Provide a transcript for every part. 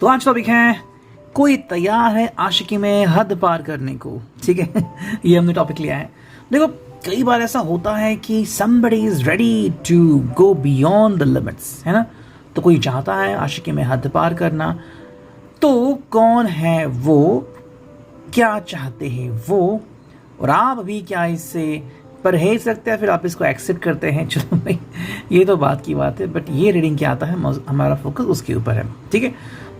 तो आज टॉपिक है कोई तैयार है आशिकी में हद पार करने को। ठीक है ये हमने टॉपिक लिया है। देखो कई बार ऐसा होता है कि somebody is ready to go beyond the limits, है ना। तो कोई चाहता है आशिकी में हद पार करना, तो कौन है वो, क्या चाहते हैं वो, और आप अभी क्या इससे परहेज रखते हैं, फिर आप इसको एक्सेप्ट करते हैं। चलो भाई ये तो बात की बात है, बट ये रीडिंग क्या आता है हमारा फोकस उसके ऊपर है। ठीक है,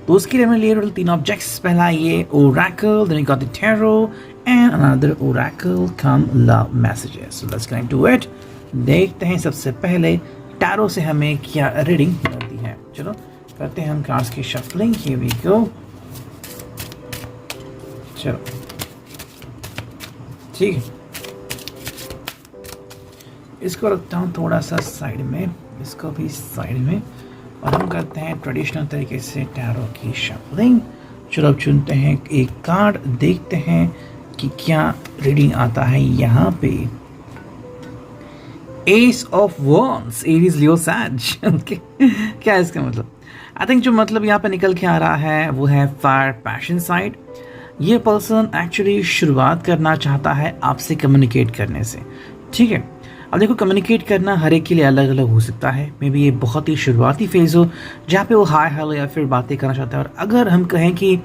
तो उसके लिए हमने लिए तीन ऑब्जेक्ट्स। पहला ये oracle, then we got the tarot and another oracle cum love messages. So let's get into it. देखते हैं सबसे पहले टैरो से हमें क्या रीडिंग मिलती है। चलो करते हैं हम कार्ड्स की शफलिंग। Here we go. चलो ठीक है, इसको रखता हूँ थोड़ा सा साइड में, इसको भी साइड में, और हम करते हैं ट्रेडिशनल तरीके से टैरो की शफलिंग। चलो अब चुनते हैं एक कार्ड, देखते हैं कि क्या रीडिंग आता है यहाँ पे। Ace of wands, Aries Leo Sag. क्या है इसका मतलब? आई थिंक जो मतलब यहाँ पे निकल के आ रहा है वो है फायर पैशन साइड। ये पर्सन एक्चुअली शुरुआत करना चाहता है आपसे कम्युनिकेट करने से। ठीक है, अब देखो कम्युनिकेट करना हर एक के लिए अलग अलग हो सकता है। मे बी ये बहुत ही शुरुआती फेज़ हो जहाँ पे वो हाय हेलो या फिर बातें करना चाहता है। और अगर हम कहें कि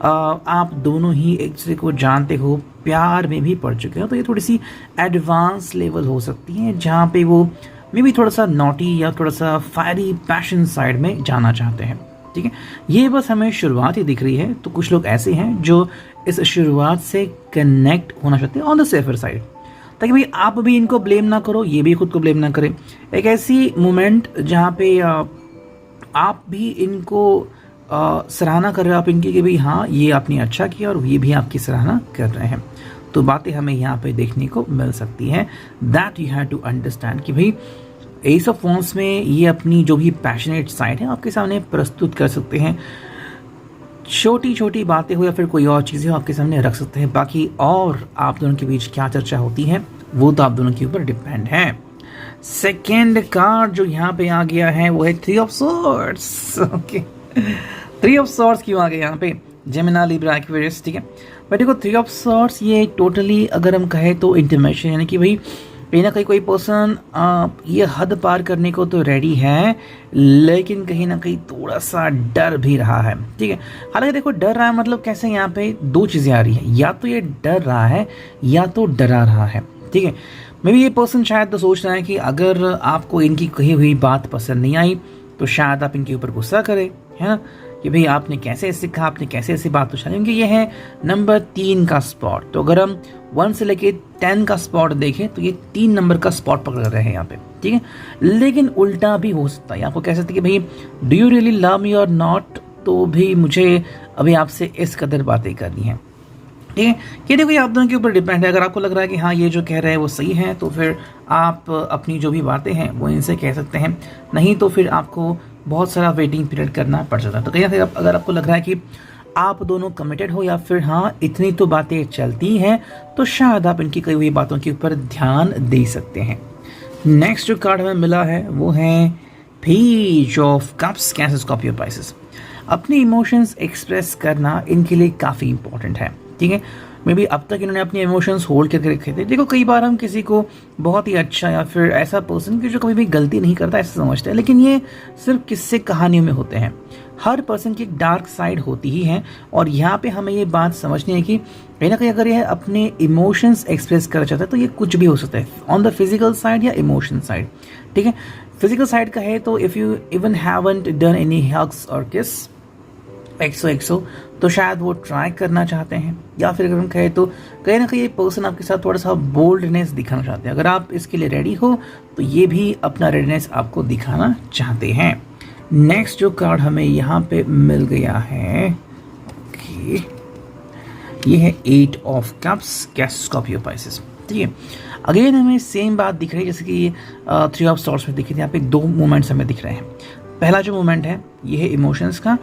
आप दोनों ही एक दूसरे को जानते हो, प्यार में भी पड़ चुके हो, तो ये थोड़ी सी एडवांस लेवल हो सकती है जहाँ पे वो मे बी थोड़ा सा नॉटी या थोड़ा सा फायरी पैशन साइड में जाना चाहते हैं। ठीक है, ये बस हमें शुरुआत ही दिख रही है। तो कुछ लोग ऐसे हैं जो इस शुरुआत से कनेक्ट होना चाहते हैं ऑन द सेफर साइड, ताकि भाई आप भी इनको ब्लेम ना करो, ये भी खुद को ब्लेम ना करें। एक ऐसी मोमेंट जहाँ पे आप भी इनको सराहना कर रहे हो आप इनकी कि भाई हाँ ये आपने अच्छा किया, और ये भी आपकी सराहना कर रहे हैं। तो बातें हमें यहाँ पे देखने को मिल सकती हैं। That you have to understand कि भाई एस ऑफ वॉन्ड्स में ये अपनी जो भी पैशनेट साइड है आपके सामने प्रस्तुत कर सकते हैं। छोटी छोटी बातें हो या फिर कोई और चीज़ें हो आपके सामने रख सकते हैं। बाकी और आप दोनों के बीच क्या चर्चा होती है वो तो आप दोनों के ऊपर डिपेंड है। सेकेंड कार्ड जो यहाँ पे आ गया है वो है three of swords. Okay, three of swords क्यों आ गया यहाँ पे? Gemini, Libra, Aquarius. ठीक है, बट देखो थ्री ऑफ सॉर्ड्स ये टोटली अगर हम कहें तो इंटिमेशन, यानी कि भाई कहीं ना कहीं कोई पर्सन ये हद पार करने को तो रेडी है, लेकिन कहीं ना कहीं थोड़ा सा डर भी रहा है। ठीक है, हालांकि देखो डर रहा है मतलब कैसे, यहाँ पे दो चीज़ें आ रही है, या तो ये डर रहा है या तो डरा रहा है। ठीक है, मे बी ये पर्सन शायद तो सोच रहा है कि अगर आपको इनकी कही हुई बात पसंद नहीं आई तो शायद आप इनके ऊपर गुस्सा करें, है ना, कि भाई आपने कैसे सीखा, आपने कैसे ऐसी बात पूछा। क्योंकि ये है नंबर 3 का स्पॉट। तो अगर हम 1 से लेके 10 का स्पॉट देखें तो ये 3 नंबर का स्पॉट पकड़ रहे हैं यहाँ पे। ठीक है, लेकिन उल्टा भी हो सकता है, आपको कह सकते हैं कि भाई do you really love me और नॉट, तो भी मुझे अभी आपसे इस कदर बातें करनी है। ठीक है, ये देखो ये आप दोनों के ऊपर डिपेंड है। अगर आपको लग रहा है कि हाँ ये जो कह रहे हैं वो सही है, तो फिर आप अपनी जो भी बातें हैं वो इनसे कह सकते हैं, नहीं तो फिर आपको बहुत सारा वेटिंग पीरियड करना पड़ जाता है। तो कहीं ना कहीं अगर आपको लग रहा है कि आप दोनों कमिटेड हो या फिर हाँ इतनी तो बातें चलती हैं, तो शायद आप इनकी कई हुई बातों के ऊपर ध्यान दे सकते हैं। नेक्स्ट जो कार्ड हमें मिला है वो है page of cups, cancer, Scorpio, Pisces. अपने इमोशंस एक्सप्रेस करना इनके लिए काफ़ी इंपॉर्टेंट है। ठीक है, मे बी अब तक इन्होंने अपने इमोशंस होल्ड करके रखे थे। देखो कई बार हम किसी को बहुत ही अच्छा या फिर ऐसा पर्सन कि जो कभी भी गलती नहीं करता ऐसा समझते हैं, लेकिन ये सिर्फ किस्से कहानियों में होते हैं। हर पर्सन की एक डार्क साइड होती ही है, और यहाँ पे हमें ये बात समझनी है कि कहीं ना कहीं अगर ये अपने इमोशंस एक्सप्रेस करना चाहता है तो ये कुछ भी हो सकता है, ऑन द फिजिकल साइड या इमोशन साइड। ठीक है, फिजिकल साइड का है तो if you even haven't done any hugs और किस एक्सो तो शायद वो ट्राई करना चाहते हैं, या फिर अगर हम कहें तो कहीं ना कहीं ये पर्सन आपके साथ थोड़ा सा बोल्डनेस दिखाना चाहते हैं। अगर आप इसके लिए रेडी हो तो ये भी अपना रेडीनेस आपको दिखाना चाहते हैं। नेक्स्ट जो कार्ड हमें यहाँ पे मिल गया है ये है 8 of cups, cancer, Scorpio, Pisces. ठीक है, अगेन हमें सेम बात दिख रही है जैसे कि 3 ऑफ सॉर्ड्स में दिखी थी। यहाँ पे 2 मोमेंट्स हमें दिख रहे हैं। पहला जो मोमेंट है ये है इमोशंस का।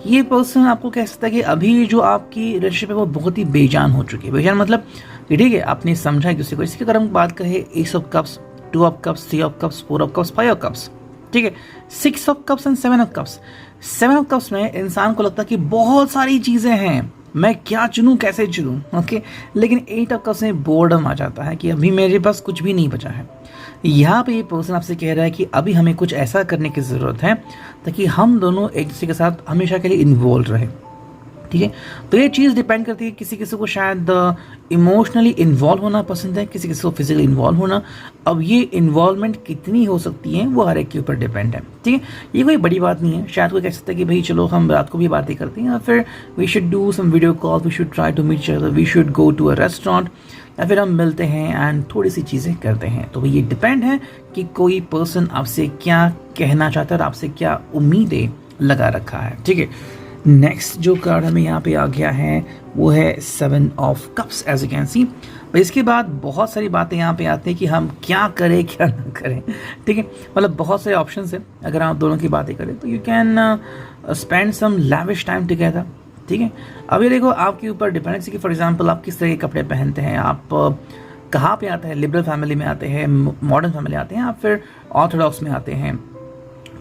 ये पर्सन आपको कह सकता है कि अभी जो आपकी रिलेशनशिप है वो बहुत ही बेजान हो चुकी है। बेजान मतलब कि ठीक है आपने समझा एक दूसरे को। इसकी अगर हम बात करें S of cups, 2 of cups, 3 of cups, 4 of cups, 5 of cups, ठीक है, 6 of cups and 7 of cups. Seven of cups में इंसान को लगता है कि बहुत सारी चीज़ें हैं, मैं क्या चुनूं, कैसे चुनूं, ओके। लेकिन एट ऑफ कप्स में बोर्डम आ जाता है कि अभी मेरे पास कुछ भी नहीं बचा है। यहाँ पे ये पर्सन आपसे कह रहा है कि अभी हमें कुछ ऐसा करने की ज़रूरत है ताकि हम दोनों एक दूसरे के साथ हमेशा के लिए इन्वॉल्व रहें, ठीक है। तो ये चीज़ डिपेंड करती है, किसी किसी को शायद इमोशनली इन्वॉल्व होना पसंद है, किसी किसी को फिजिकली इन्वॉल्व होना। अब ये इन्वॉल्वमेंट कितनी हो सकती है वो हर एक के ऊपर डिपेंड है, ठीक है। ये कोई बड़ी बात नहीं है। शायद कोई कह सकता है कि भाई चलो हम रात को भी बातें करते हैं, या फिर we should do some video call, we should try to meet each other, we should go to a restaurant, या फिर हम मिलते हैं एंड थोड़ी सी चीज़ें करते हैं। तो ये डिपेंड है कि कोई पर्सन आपसे क्या कहना चाहता है और आपसे क्या उम्मीदें लगा रखा है, ठीक है। नेक्स्ट जो कार्ड हमें यहाँ पे आ गया है वो है seven of cups, as you can see. इसके बाद बहुत सारी बातें यहाँ पे आती हैं कि हम क्या करें क्या ना करें, ठीक है। मतलब बहुत सारे ऑप्शंस हैं। अगर आप दोनों की बातें करें तो you can spend some lavish time together, ठीक है। अब ये देखो आपके ऊपर डिपेंडेंसी कि फॉर एग्जांपल आप किस तरह के कपड़े पहनते हैं, आप कहाँ पे आते हैं, लिबरल फैमिली में आते हैं, मॉडर्न फैमिली आते हैं, या फिर ऑर्थोडॉक्स में आते हैं,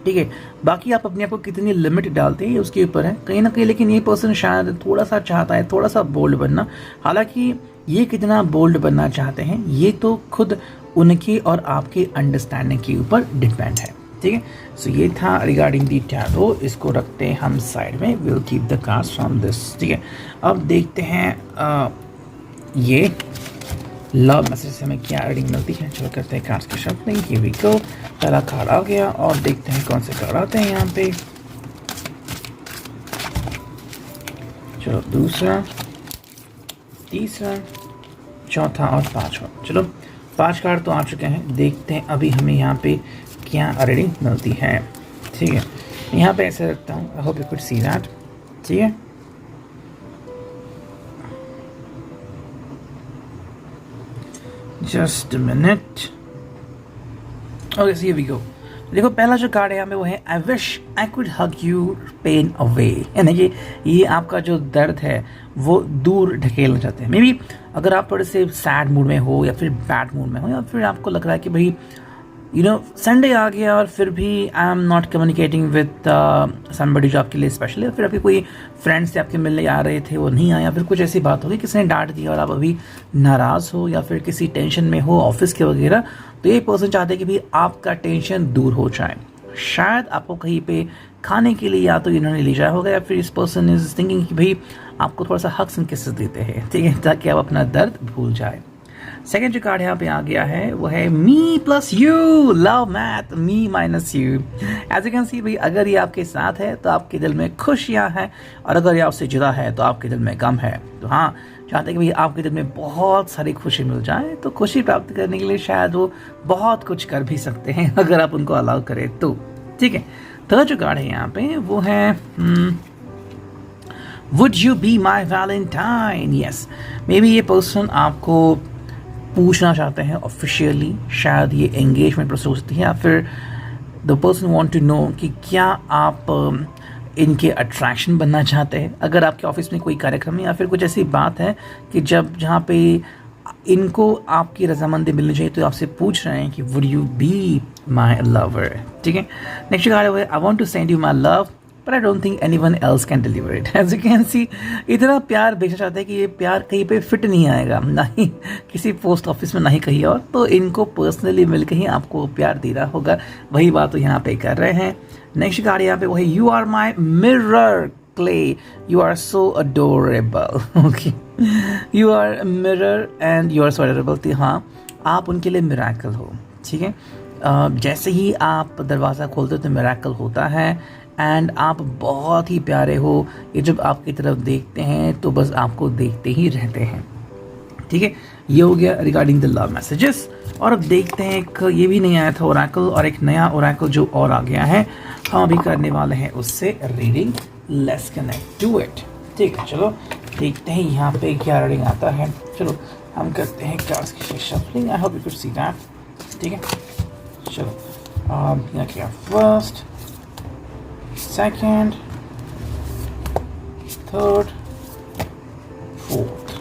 ठीक है। बाकी आप अपने आप को कितनी लिमिट डालते हैं ये उसके ऊपर है कहीं ना कहीं। लेकिन ये पर्सन शायद थोड़ा सा चाहता है थोड़ा सा बोल्ड बनना। हालांकि ये कितना बोल्ड बनना चाहते हैं ये तो खुद उनके और आपके अंडरस्टैंडिंग के ऊपर डिपेंड है, ठीक है। सो ये था रिगार्डिंग दी टैरो। इसको रखते हैं हम साइड में, will keep the cards from this, ठीक है। अब देखते हैं ये लव मैसेज से हमें क्या रीडिंग मिलती है। चलो करते हैं कार्ड्स की शफलिंग। Here we go. पहला कार्ड आ गया और देखते हैं कौन से कार्ड आते हैं यहाँ पे। चलो दूसरा, तीसरा, चौथा और पांचवा। चलो 5 कार्ड तो आ चुके हैं। देखते हैं अभी हमें यहाँ पे क्या रीडिंग मिलती है, ठीक है। यहाँ पे ऐसे रखता हूँ, I hope you could see that, ठीक है। Just minute. Okay, see we go. देखो पहला जो कार्ड है यहाँ पे वो है I wish I could hug you pain away, यानी कि ये आपका जो दर्द है वो दूर ढकेलना चाहते हैं। मे बी अगर आप थोड़े से सैड मूड में हो या फिर बैड मूड में हो, या फिर आपको लग रहा है कि भाई संडे आ गया और फिर भी I am not communicating with somebody जो आपके लिए स्पेशल है, फिर अभी कोई फ्रेंड से आपके मिलने आ रहे थे वो नहीं आया, फिर कुछ ऐसी बात होगी किसी ने डांट दिया और आप अभी नाराज़ हो या फिर किसी टेंशन में हो ऑफिस के वगैरह। तो ये पर्सन चाहते हैं कि भाई आपका टेंशन दूर हो जाए। शायद आपको कहीं पे खाने के लिए या तो इन्होंने ले जाया होगा, या फिर इस पर्सन इज थिंकिंग कि भाई आपको थोड़ा सा हग्स एंड किसेस देते हैं, ठीक है, ताकि आप अपना दर्द भूल जाए। सेकेंड जो कार्ड यहाँ पे आ गया है वो है me plus you, love math, me minus you. As you can see भाई अगर ये आपके साथ है तो आपके दिल में खुशियाँ हैं, और अगर ये आपसे जुदा है तो आपके दिल में गम है। तो हाँ, चाहते हैं कि भाई आपके दिल में बहुत सारी खुशी मिल जाए, तो खुशी प्राप्त करने के लिए शायद वो बहुत कुछ कर भी सकते हैं अगर आप उनको अलाउ करें तो, ठीक है। थर्ड जो कार्ड है यहाँ पे वो है would you be my Valentine. Yes, may be ये पर्सन आपको पूछना चाहते हैं ऑफिशियली, शायद ये एंगेजमेंट प्रोसेस हो सकती है, या फिर the person want to know कि क्या आप इनके अट्रैक्शन बनना चाहते हैं। अगर आपके ऑफिस में कोई कार्यक्रम है या फिर कुछ ऐसी बात है कि जहाँ पे इनको आपकी रजामंदी मिलनी चाहिए, तो आपसे पूछ रहे हैं कि would you be my lover, ठीक है। नेक्स्ट कार्ड है I want to send you my love but I don't think anyone else can deliver it. As you can see इतना प्यार भेजना चाहते हैं कि ये प्यार कहीं पे फिट नहीं आएगा, ना ही किसी पोस्ट ऑफिस में ना ही कहीं और। तो इनको पर्सनली मिलकर ही आपको प्यार देना होगा, वही बात तो यहाँ पे कर रहे हैं। नेक्स्ट कार्ड यहाँ पे वो है you are my mirror clay, you are so adorable. Okay, you are mirror and you are so adorable. तो हाँ, आप उनके लिए मिरेकल हो, ठीक है। जैसे ही आप दरवाज़ा खोलते हो तो मिरेकल होता है, एंड आप बहुत ही प्यारे हो। ये जब आपकी तरफ देखते हैं तो बस आपको देखते ही रहते हैं, ठीक है। ये हो गया रिगार्डिंग द लव मैसेजेस। और अब देखते हैं एक ये भी नहीं आया था ओरेकल, और एक नया ओरेकल जो और आ गया है हम अभी करने वाले हैं उससे reading. Let's connect to it, ठीक है। चलो देखते हैं यहाँ पे क्या रीडिंग आता है। चलो हम करते हैं कार्ड्स की shuffling. I hope you could see that, ठीक है। चलो यहाँ क्या first, second, third, fourth,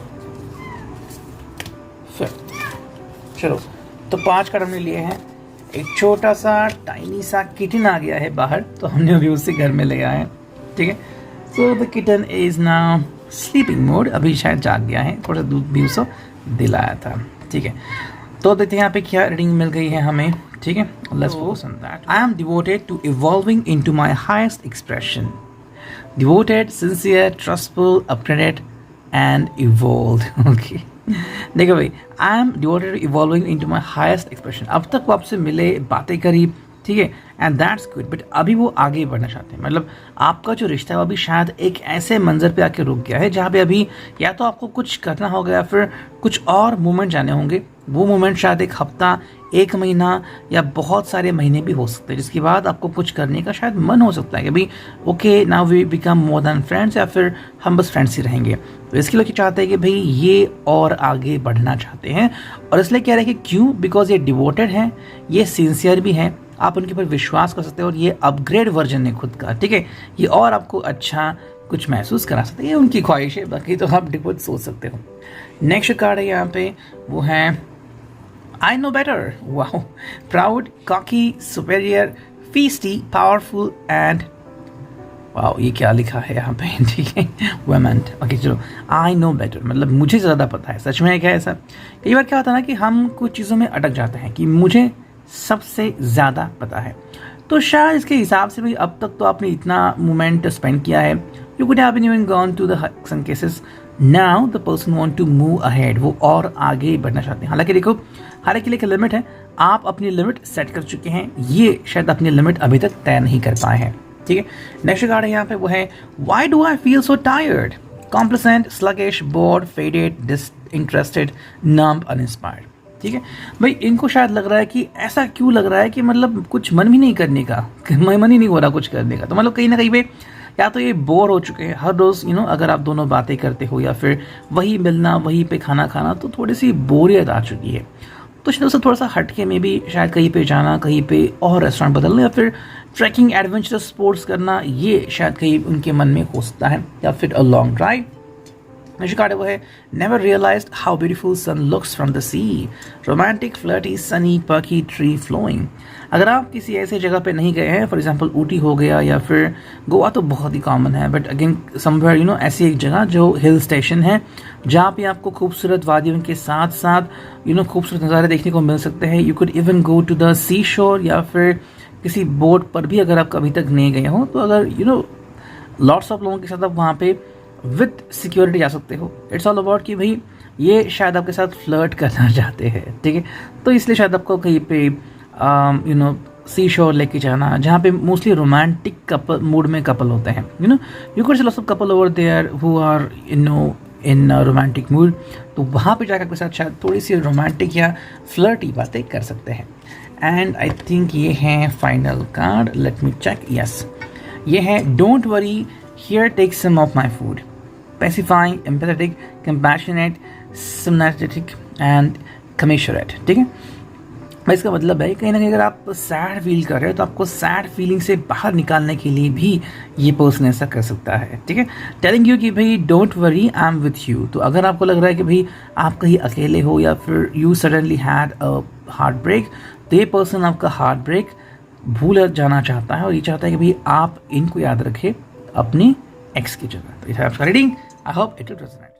fifth. चलो तो 5 कार्ड हमने लिए हैं। एक छोटा सा टाइनी सा किटन आ गया है बाहर, तो हमने अभी उसे घर में ले आए हैं, ठीक है। So the kitten is now sleeping mode, अभी शायद जाग गया है, थोड़ा सा दूध भी उसको दिलाया था, ठीक है। तो देखते हैं यहाँ पे क्या रीडिंग मिल गई है हमें, ठीक है। Let's focus on that. I am devoted to evolving into my highest expression, devoted, sincere, trustful, upgraded and evolved. Okay, देखो भाई, I am devoted to evolving into my highest expression. अब तक वो आपसे मिले, बातें करी, ठीक है, एंड दैट्स गुड, बट अभी वो आगे बढ़ना चाहते हैं। मतलब आपका जो रिश्ता है वो अभी शायद एक ऐसे मंजर पे आके रुक गया है जहाँ पे अभी या तो आपको कुछ करना होगा या फिर कुछ और मोमेंट जाने होंगे। वो मोमेंट शायद एक हफ्ता, एक महीना या बहुत सारे महीने भी हो सकते हैं, जिसके बाद आपको कुछ करने का शायद मन हो सकता है कि भाई okay now we become more than friends, या फिर हम बस फ्रेंड्स ही रहेंगे। तो इसके लिए चाहते हैं कि भाई ये और आगे बढ़ना चाहते हैं, और इसलिए कह रहे हैं कि क्यों, बिकॉज ये डिवोटेड हैं, ये सिंसियर भी हैं, आप उनके ऊपर विश्वास कर सकते हैं, और ये अपग्रेड वर्जन है खुद का, ठीक है। ये और आपको अच्छा कुछ महसूस करा सकते हैं, ये उनकी ख्वाहिश है, बाकी तो आप डिवोट सोच सकते हो। नेक्स्ट कार्ड है यहाँ पे, वो है I know better. Wow. Proud, cocky, superior, feisty, powerful and wow, ये क्या लिखा है यहाँ पे, ठीक है, women. ओके चलो, I know better मतलब मुझे ज़्यादा पता है। सच में क्या है ऐसा? कई बार क्या होता है ना कि हम कुछ चीज़ों में अटक जाते हैं कि मुझे सबसे ज़्यादा पता है। तो शायद इसके हिसाब से भी अब तक तो आपने इतना मोमेंट स्पेंड किया है, you could have been gone to the some cases, now the person want to move ahead, वो और आगे बढ़ना चाहते हैं। हालांकि देखो, हर एक के लिए एक लिमिट है, आप अपनी लिमिट सेट कर चुके हैं, ये शायद अपनी लिमिट अभी तक तय नहीं कर पाए हैं, ठीक है। नेक्स्ट कार्ड है यहाँ पे, वो है why do I feel so tired, complacent, sluggish, bored, faded, disinterested, numb, uninspired, ठीक है। भाई इनको शायद लग रहा है कि ऐसा क्यों लग रहा है कि मतलब कुछ मन भी नहीं करने का, मन ही नहीं हो रहा कुछ करने का। तो मतलब कहीं ना कहीं पे या तो ये बोर हो चुके हैं हर रोज़, अगर आप दोनों बातें करते हो या फिर वही मिलना, वहीं पे खाना खाना, तो थोड़ी सी बोरियत आ चुकी है। तो शायद उससे थोड़ा सा हटके में भी शायद कहीं पे जाना, कहीं पे और रेस्टोरेंट बदलना, या फिर ट्रैकिंग, एडवेंचरस स्पोर्ट्स करना, ये शायद कहीं उनके मन में हो सकता है, या फिर a long drive. Next card वो है never realised how beautiful sun looks from the sea, romantic, flirty, sunny, perky, tree flowing. अगर आप किसी ऐसे जगह पे नहीं गए हैं, फॉर एग्जांपल ऊटी हो गया या फिर गोवा, तो बहुत ही कॉमन है, बट अगेन समवेयर ऐसी एक जगह जो हिल स्टेशन है, जहाँ पे आपको खूबसूरत वादियों के साथ साथ खूबसूरत नज़ारे देखने को मिल सकते हैं। You could even go to the seashore, या फिर किसी बोट पर भी अगर आप कभी तक नहीं गए हो, तो अगर लॉट्स ऑफ लोगों के साथ आप वहाँ पे विद सिक्योरिटी जा सकते हो। इट्स ऑल अबाउट कि भाई ये शायद आपके साथ फ्लर्ट करना चाहते हैं, ठीक है। तो इसलिए शायद आपको कहीं पे सी शोर लेके जाना, जहाँ पे मोस्टली रोमांटिक कपल मूड में कपल होते हैं, you could see lots of couple over there who are in romantic mood, तो वहाँ पे जाकर आपके साथ शायद थोड़ी सी रोमांटिक या फ्लर्टी बातें कर सकते हैं। एंड आई थिंक ये है final card, let me check, yes ये है don't worry, here take some of my food, pacifying, empathetic, compassionate, sympathetic and commiserate, ठीक है। इसका मतलब है कहीं ना कहीं अगर आप सैड फील कर रहे हो, तो आपको सैड फीलिंग से बाहर निकालने के लिए भी ये पर्सन ऐसा कर सकता है, ठीक है। टेलिंग यू कि भाई don't worry, I am with you. तो अगर आपको लग रहा है कि भाई आप कहीं अकेले हो, या फिर you suddenly had a heart break, तो ये पर्सन आपका हार्ट ब्रेक भूल जाना चाहता है, और ये चाहता है कि भाई आप इनको याद रखें अपनी एक्स की जगह। तो ये है आपका reading, I hope it will resonate.